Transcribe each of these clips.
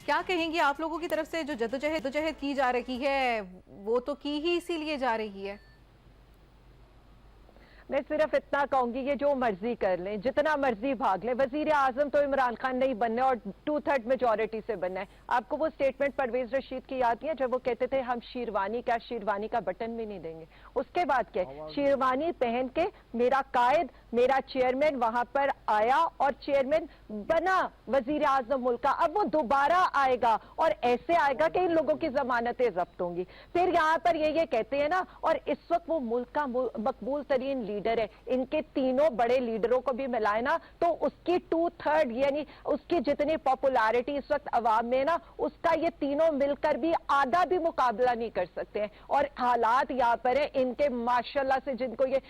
क्या कहेंगी आप लोगों की तरफ से जो जद्दोजहद की जा रही है, वो तो की ही इसीलिए जा रही है? मैं सिर्फ इतना कहूंगी कि जो मर्जी कर लें, जितना मर्जी भाग लें, वजीर आजम तो इमरान खान नहीं बनने और 2/3 मेजोरिटी से बनना है। आपको वो स्टेटमेंट परवेज रशीद की याद है जब वो कहते थे हम शेरवानी का बटन भी नहीं देंगे। उसके बाद क्या, शेरवानी पहन के मेरा कायद, मेरा चेयरमैन वहां पर आया और चेयरमैन बना वजीर आजम मुल्क का। अब वो दोबारा आएगा और ऐसे आएगा कि इन लोगों की जमानतें जब्त होंगी। फिर यहाँ पर ये कहते हैं ना, और इस वक्त वो मुल्क का मकबूल तरीन लीडर है। इनके तीनों बड़े लीडरों को भी मिलाए ना तो उसकी 2/3 यानी उसकी जितनी पॉपुलैरिटी इस वक्त अवाम में ना, उसका ये तीनों मिलकर भी आधा भी मुकाबला नहीं कर सकते हैं। और हालात यहाँ पर है इनके, माशाल्लाह से जिनको ये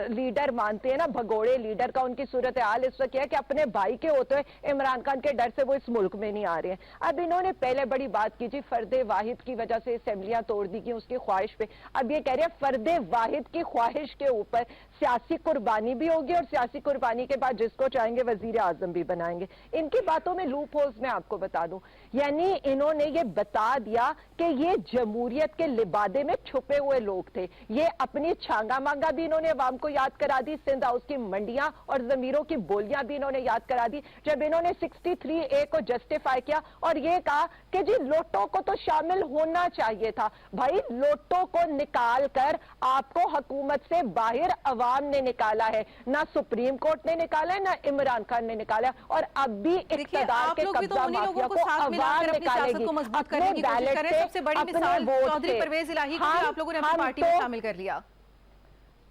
लीडर मानते हैं ना, भगोड़े लीडर का, उनकी सूरत हाल इस वक्त है कि अपने भाई के होते हुए इमरान खान के डर से वो इस मुल्क में नहीं आ रहे हैं। अब इन्होंने पहले बड़ी बात की जी, फर्दे वाहिद की वजह से असेंबलियां तोड़ दी गई उसकी ख्वाहिश पे। अब ये कह रहे हैं फर्दे वाहिद की ख्वाहिश के ऊपर सियासी कुर्बानी भी होगी और सियासी कुर्बानी के बाद जिसको चाहेंगे वजीर आजम भी बनाएंगे। इनकी बातों में लूप होल्स मैं आपको बता दूं, यानी इन्होंने ये बता दिया कि ये जमहूरियत के लिबादे में छुपे हुए लोग थे। ये अपनी छांगा मांगा भी इन्होंने अवाम को याद करा दी, सिंध हाउस की मंडियां और जमीरों की बोलियां भी इन्होंने याद करा दी, जब इन्होंने 63A को जस्टिफाई किया और ये कहा कि जी लोटो को तो शामिल होना चाहिए था। भाई लोटो को निकाल कर आपको हुकूमत से बाहर अवाम ने निकाला है, ना सुप्रीम कोर्ट ने निकाला है, ना इमरान खान ने निकाला है। और अब भी इख्तियार के कब्जा माफिया को अवाम निकालेगी अपने बैलेट से, सबसे बड़ी मिसाल चौधरी परवेज इलाही को आप लोगों ने अपनी पार्टी में शामिल कर लिया।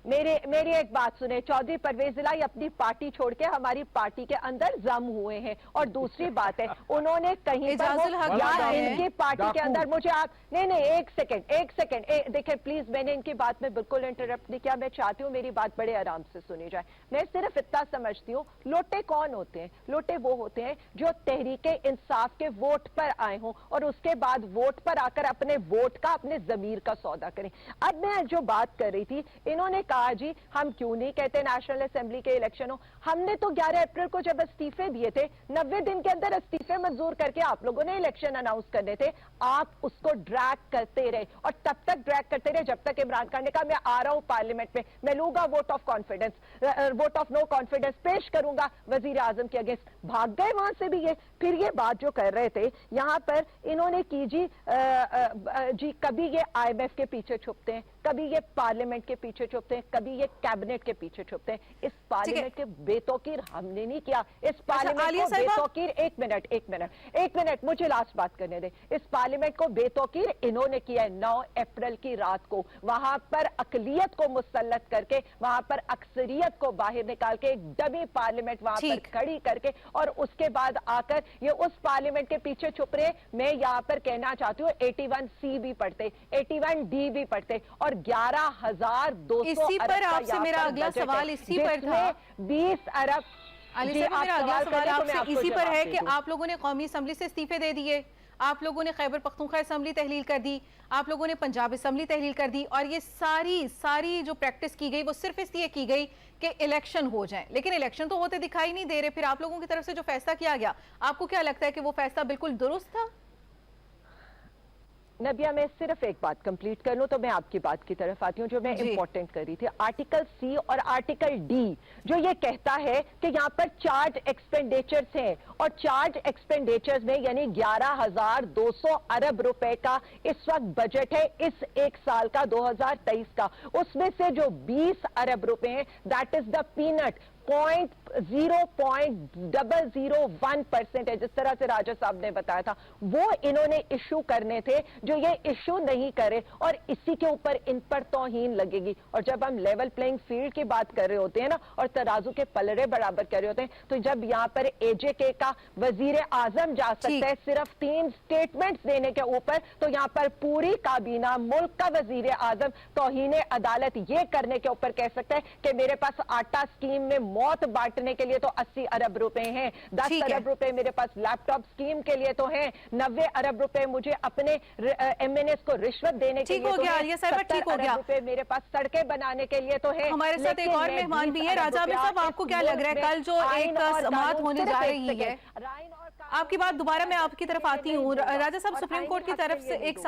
मेरी एक बात सुने, चौधरी परवेज इलाही अपनी पार्टी छोड़ के हमारी पार्टी के अंदर जम हुए हैं। और दूसरी बात है, उन्होंने कहीं पर यार इनकी पार्टी के अंदर मुझे आप नहीं एक सेकंड देखिए प्लीज, मैंने इनकी बात में बिल्कुल इंटरप्ट नहीं किया। मैं चाहती हूँ मेरी बात बड़े आराम से सुनी जाए। मैं सिर्फ इतना समझती हूँ, लोटे कौन होते हैं? लोटे वो होते हैं जो तहरीके इंसाफ के वोट पर आए हों और उसके बाद वोट पर आकर अपने वोट का, अपने जमीर का सौदा करें। अब मैं जो बात कर रही थी, इन्होंने कहा जी हम क्यों नहीं कहते नेशनल असेंबली के इलेक्शन हो। हमने तो 11 अप्रैल को जब इस्तीफे दिए थे, 90 दिन के अंदर इस्तीफे मंजूर करके आप लोगों ने इलेक्शन अनाउंस करने थे। आप उसको ड्रैग करते रहे और तब तक ड्रैग करते रहे जब तक इमरान खान ने कहा मैं आ रहा हूं पार्लियामेंट में, मैं लूंगा vote of confidence, vote of no confidence पेश करूंगा वजीर आजम के अगेंस्ट। भाग गए वहां से भी ये। फिर ये बात जो कर रहे थे यहां पर इन्होंने की जी कभी ये IMF के पीछे छुपते हैं, कभी ये पार्लियामेंट के पीछे छुपते हैं, कभी ये कैबिनेट के पीछे छुपते हैं। इस पार्लियामेंट के बेतौकीर हमने नहीं किया। इस पार्लियामेंट को बेतौकीर, एक मिनट मुझे लास्ट बात करने दे। इस पार्लियामेंट को बेतौकीर इन्होंने किया है 9 अप्रैल की रात को, वहां पर अकलियत को मुसल्लत करके, वहां पर अक्सरियत को बाहर निकाल के एक डमी पार्लियामेंट वहां पर खड़ी करके, और उसके बाद आकर ये उस पार्लियामेंट के पीछे छुप रहे। मैं यहां पर कहना चाहती हूँ 81C भी पढ़ते, 81D भी पढ़ते और 11,200 इसी पर आपसे मेरा अगला सवाल इसी पर था, 20 अरब। मेरा अगला सवाल आपसे इसी पर है कि आप लोगों ने कौमी असेंबली से इस्तीफे दे दिए, आप लोगों ने खैबर पख्तूनख्वा असेंबली तहलील कर दी, आप लोगों ने पंजाब असेंबली तहलील कर दी, और ये सारी जो प्रैक्टिस की गई वो सिर्फ इसलिए की गई कि इलेक्शन हो जाए। लेकिन इलेक्शन तो होते दिखाई नहीं दे रहे। फिर आप लोगों की तरफ से जो फैसला किया गया, आपको क्या लगता है कि वो फैसला बिल्कुल दुरुस्त था? नबिया, मैं सिर्फ एक बात कंप्लीट कर लूं तो मैं आपकी बात की तरफ आती हूं जो मैं इंपॉर्टेंट कर रही थी। आर्टिकल C और आर्टिकल D जो ये कहता है कि यहाँ पर चार्ज एक्सपेंडिचर्स हैं और चार्ज एक्सपेंडिचर्स में यानी 11,200 अरब रुपए का इस वक्त बजट है इस एक साल का 2023 का। उसमें से जो 20 अरब रुपए हैं दैट इज द पीनट 0.001% है, जिस तरह से राजा साहब ने बताया था, वो इन्होंने इशू करने थे जो ये इशू नहीं करे और इसी के ऊपर इन पर तौहीन लगेगी। और जब हम लेवल प्लेइंग फील्ड की बात कर रहे होते हैं ना और तराजू के पलड़े बराबर कर रहे होते हैं, तो जब यहाँ पर AJK का वजीर आजम जा सकता है सिर्फ 3 स्टेटमेंट्स देने के ऊपर, तो यहाँ पर पूरी काबीना, मुल्क का वजीर आजम तौहीन अदालत ये करने के ऊपर कह सकता है कि मेरे पास आटा स्कीम में मौत बांटने के लिए तो 80 अरब रुपए हैं, 10 अरब रुपए मेरे पास लैपटॉप स्कीम के लिए तो हैं, 90 अरब रुपए मुझे अपने MNS को रिश्वत देने के लिए तो है, 70 अरब रुपए मेरे पास सड़कें बनाने के लिए तो है। हमारे साथ एक और मेहमान भी है। राजा साहब, आपको क्या लग रहा है कल जो एक समाअत होने जा रही है, आपकी बात दोबारा मैं आपकी तरफ आती हूँ। राजा साहब, सुप्रीम कोर्ट की तरफ से एक